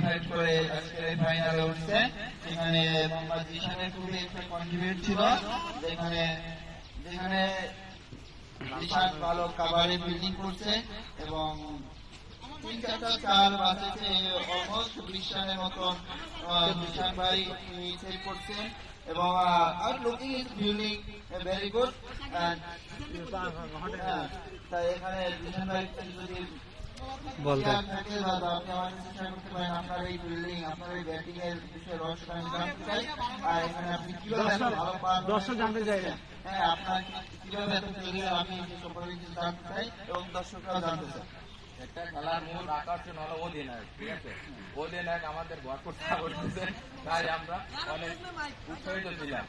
Fight করে আজকের এই ফাইনালে উঠছে। সেখানে মোহাম্মদ জিশানের খুবই একটা কন্ট্রিবিউট ছিল, যেখানে জিশান ভালো কাভারে ফিল্ডিং করছে এবং 3-4টা চার বাঁচেছে অলমোস্ট 20 রানের মতন জিশান ভাই সেভ করছেন এবং looking is fielding very good. তাই এখানে জিশান ভাই যদি বলতে থাকে বা আপনি আমাদের চেষ্টা করতে পারেন আপনার এই ফিল্ডিং আপনার এই ব্যাটিং এর বিষয়ে রহস্য আমি জানতে চাই। আর এখানে আপনি কিভাবে ভালো পান দর্শক জানতে চাই, হ্যাঁ আপনার কিভাবে এত ক্যারিয়ার আমি এই সম্পর্কে জানতে চাই এবং দর্শকরাও জানতে চাই। একটা খেলার মূল আকর্ষণ হলো অধিনায়ক, ঠিক আছে? অধিনায়ক আমাদের ভরপুর করতেছে, তাই আমরা অনেক উৎসাহিত ছিলাম।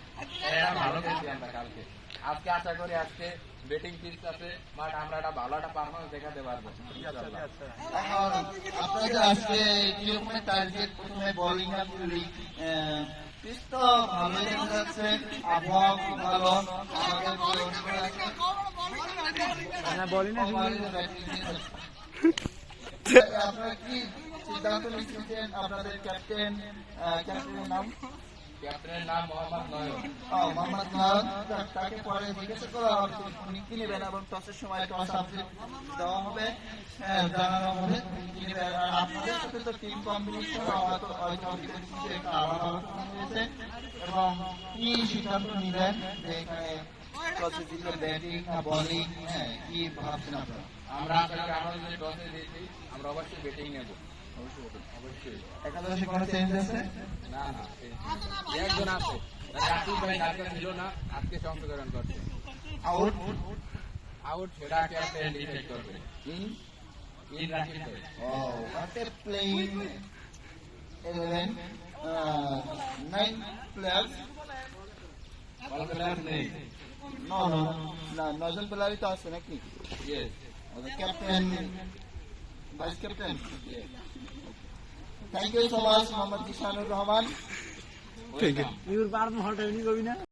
ভালো খেলছি আমরা কালকে। আজকে আশা করি আজকে ব্যাটিং পিচ আছে, বাট আমরা একটা ভালো একটা পারফরমেন্স দেখাতে পারবো। আপনাদের আজকে কিরকম টার্গেট, প্রথমে বোলিং না ফিল্ডিং? পিচ তো ভালোই দেখা যাচ্ছে, আবহাওয়া খুব ভালো, আপনারা কি সিদ্ধান্ত নিচ্ছেন? আপনাদের ক্যাপ্টেনের নাম? ক্যাপ্টেনের নাম মোহাম্মদ নয়ন। মোহাম্মদ নয়ন, তাকে পরে জিজ্ঞাসা করা হবে উনি কি নেবেন এবং টসের সময় টস আপডেট দেওয়া হবে, জানানো হবে কি নেবেন। আর আপনাদের সাথে তো টিম কম্বিনেশন হয়তো একটা আলাদা আলোচনা হয়েছে এবং কি সিদ্ধান্ত নিবেন যে এখানে টসে জিতলে ব্যাটিং না বোলিং, কি ভাবছেন আপনারা? আমরা আশা করি আমরা যদি টসে জিতি আমরা অবশ্যই ব্যাটিং নেব। অবশ্যই একাদশে কোনো চেঞ্জ আছে? না একজন আছে, রাকিব ভাই কালকে ছিল না, আজকে সংশোধন করছে। আউট সেটা ক্যাপ্টেন ডিসাইড করবে। ইন রাকিব ভাই। What a playing 11, 9 players. All players নেই। No, 9জন প্লেয়ারই তো আছে নাকি? Yes. Captain, vice captain. Thank you so much Mohammad Jishanur Rahman. Thank you.